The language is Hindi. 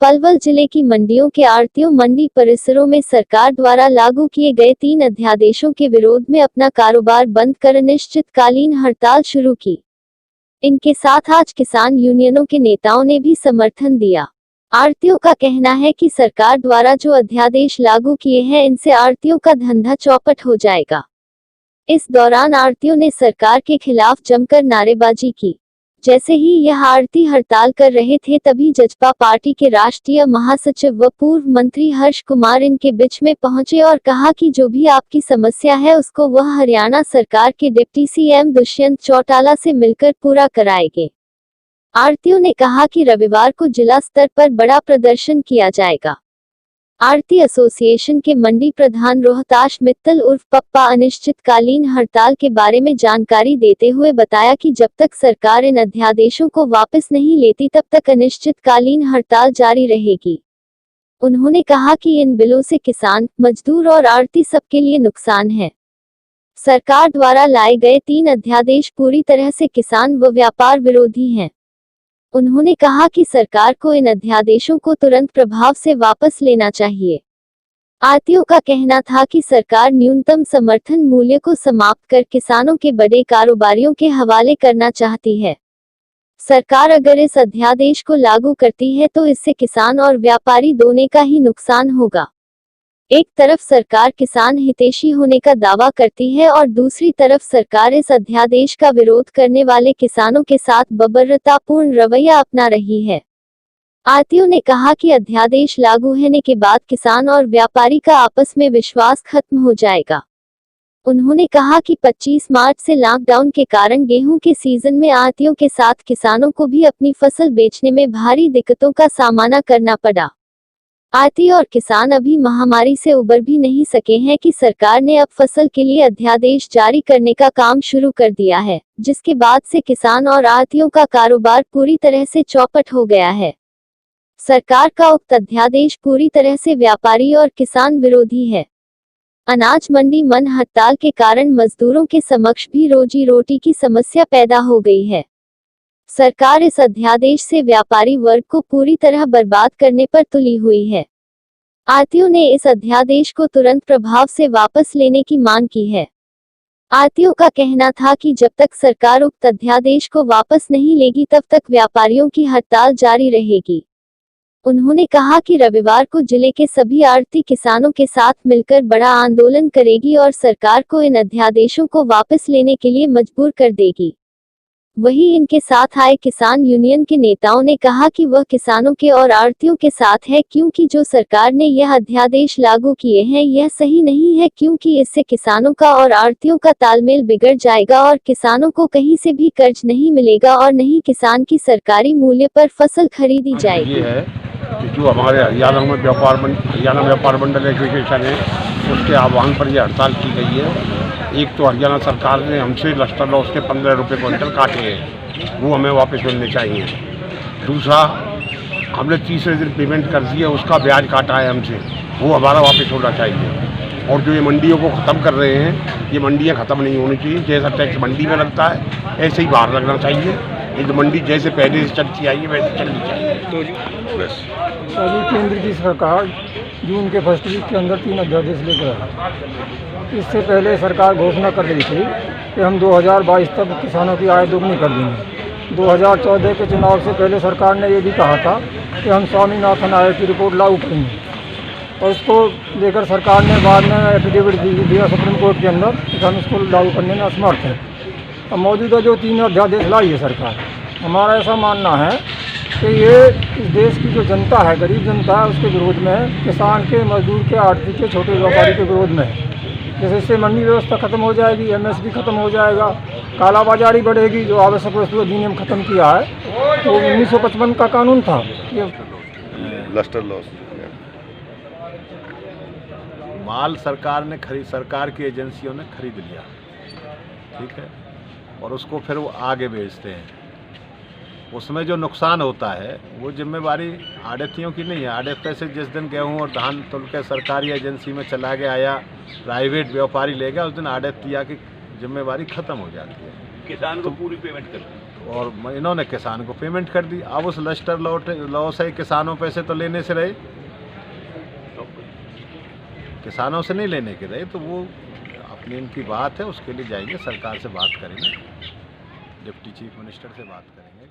पलवल जिले की मंडियों के आढ़तियों मंडी परिसरों में सरकार द्वारा लागू किए गए 3 अध्यादेशों के विरोध में अपना कारोबार बंद कर अनिश्चितकालीन हड़ताल शुरू की। इनके साथ आज किसान यूनियनों के नेताओं ने भी समर्थन दिया। आढ़तियों का कहना है कि सरकार द्वारा जो अध्यादेश लागू किए हैं इनसे आढ़तियों का धंधा चौपट हो जाएगा। इस दौरान आढ़तियों ने सरकार के खिलाफ जमकर नारेबाजी की। जैसे ही यह आढ़ती हड़ताल कर रहे थे तभी जजपा पार्टी के राष्ट्रीय महासचिव व पूर्व मंत्री हर्ष कुमार इनके बीच में पहुंचे और कहा कि जो भी आपकी समस्या है उसको वह हरियाणा सरकार के डिप्टी सीएम दुष्यंत चौटाला से मिलकर पूरा कराएंगे। आढ़तियों ने कहा कि रविवार को जिला स्तर पर बड़ा प्रदर्शन किया जाएगा। आढ़ती एसोसिएशन के मंडी प्रधान रोहताश मित्तल उर्फ पप्पा अनिश्चितकालीन हड़ताल के बारे में जानकारी देते हुए बताया कि जब तक सरकार इन अध्यादेशों को वापस नहीं लेती तब तक अनिश्चितकालीन हड़ताल जारी रहेगी। उन्होंने कहा कि इन बिलों से किसान, मजदूर और आढ़ती सबके लिए नुकसान है। सरकार द्वारा लाए गए 3 अध्यादेश पूरी तरह से किसान व व्यापार विरोधी हैं। उन्होंने कहा कि सरकार को इन अध्यादेशों को तुरंत प्रभाव से वापस लेना चाहिए। आढ़तियों का कहना था कि सरकार न्यूनतम समर्थन मूल्य को समाप्त कर किसानों के बड़े कारोबारियों के हवाले करना चाहती है। सरकार अगर इस अध्यादेश को लागू करती है तो इससे किसान और व्यापारी दोनों का ही नुकसान होगा। एक तरफ सरकार किसान हितैषी होने का दावा करती है और दूसरी तरफ सरकार इस अध्यादेश का विरोध करने वाले किसानों के साथ बर्बरतापूर्ण रवैया अपना रही है। आढ़तियों ने कहा कि अध्यादेश लागू होने के बाद किसान और व्यापारी का आपस में विश्वास खत्म हो जाएगा। उन्होंने कहा कि 25 मार्च से लॉकडाउन के कारण गेहूं के सीजन में आढ़तियों के साथ किसानों को भी अपनी फसल बेचने में भारी दिक्कतों का सामना करना पड़ा। आढ़ती और किसान अभी महामारी से उबर भी नहीं सके हैं कि सरकार ने अब फसल के लिए अध्यादेश जारी करने का काम शुरू कर दिया है, जिसके बाद से किसान और आढ़तियों का कारोबार पूरी तरह से चौपट हो गया है। सरकार का उक्त अध्यादेश पूरी तरह से व्यापारी और किसान विरोधी है। अनाज मंडी मन हड़ताल के कारण मजदूरों के समक्ष भी रोजी रोटी की समस्या पैदा हो गई है। सरकार इस अध्यादेश से व्यापारी वर्ग को पूरी तरह बर्बाद करने पर तुली हुई है। आढ़तियों ने इस अध्यादेश को तुरंत प्रभाव से वापस लेने की मांग की है। आढ़तियों का कहना था कि जब तक सरकार उक्त अध्यादेश को वापस नहीं लेगी तब तक व्यापारियों की हड़ताल जारी रहेगी। उन्होंने कहा कि रविवार को जिले के सभी आढ़ती किसानों के साथ मिलकर बड़ा आंदोलन करेगी और सरकार को इन अध्यादेशों को वापस लेने के लिए मजबूर कर देगी। वहीं इनके साथ आए किसान यूनियन के नेताओं ने कहा कि वह किसानों के और आढ़तियों के साथ है, क्योंकि जो सरकार ने यह अध्यादेश लागू किए हैं यह सही नहीं है, क्योंकि इससे किसानों का और आढ़तियों का तालमेल बिगड़ जाएगा और किसानों को कहीं से भी कर्ज नहीं मिलेगा और नहीं किसान की सरकारी मूल्य पर फसल खरीदी जाएगी। ये है कि जो हमारे हरियाणा व्यापार मंडल एसोसिएशन है उसके आह्वान पर यह हड़ताल की गई है। एक तो हरियाणा सरकार ने हमसे लस्टर लॉस के 15 रुपये क्विंटल काटे हैं, वो हमें वापस मिलने चाहिए। दूसरा, हमने तीसरे दिन पेमेंट कर दिया, उसका ब्याज काटा है हमसे, वो हमारा वापस होना चाहिए। और जो ये मंडियों को ख़त्म कर रहे हैं, ये मंडियाँ ख़त्म नहीं होनी चाहिए। जैसा टैक्स मंडी में लगता है ऐसे ही बाहर लगना चाहिए। ये जो मंडी जैसे पहले से चलती आई है वैसे चलनी चाहिए। तो बस अभी केंद्र की सरकार जून के फर्स्ट वीक के अंदर 3 अध्यादेश लेकर आए। इससे पहले सरकार घोषणा कर रही थी कि हम 2022 तक किसानों की आय दोगुनी कर देंगे। 2014 के चुनाव से पहले सरकार ने ये भी कहा था कि हम स्वामीनाथन आयोग की रिपोर्ट लागू करेंगे, और उसको लेकर सरकार ने बाद में एफिडेविट दिया सुप्रीम कोर्ट के अंदर कि हम इसको लागू करने में असमर्थ हैं। अब मौजूदा जो 3 अध्यादेश लाई है सरकार, हमारा ऐसा मानना है कि ये इस देश की जो जनता है, गरीब जनता है, उसके विरोध में है। किसान के, मजदूर के, आढ़ती के, छोटे व्यापारी के विरोध में है। जैसे इससे मंडी व्यवस्था खत्म हो जाएगी, एमएसपी खत्म हो जाएगा, कालाबाजारी बढ़ेगी। जो आवश्यक वस्तु अधिनियम खत्म किया है वो 1955 का कानून था। लस्टर लॉस माल सरकार की एजेंसियों ने खरीद लिया, ठीक है, और उसको फिर वो आगे बेचते हैं। उसमें जो नुकसान होता है वो जिम्मेवारी आढ़तियों की नहीं है। आढ़त से जिस दिन गेहूँ और धान तुल के सरकारी एजेंसी में चला गया या प्राइवेट व्यापारी ले गया, उस दिन आढ़तिया की जिम्मेवारी खत्म हो जाती है। किसान को पूरी पेमेंट करती है। और इन्होंने किसान को पेमेंट कर दी। अब उस लस्टर लॉ से किसानों पैसे तो लेने से रहे, किसानों से नहीं लेने के रहे, तो वो अपनी इनकी बात है, उसके लिए जाएंगे सरकार से बात करेंगे, डिप्टी चीफ मिनिस्टर से बात करेंगे।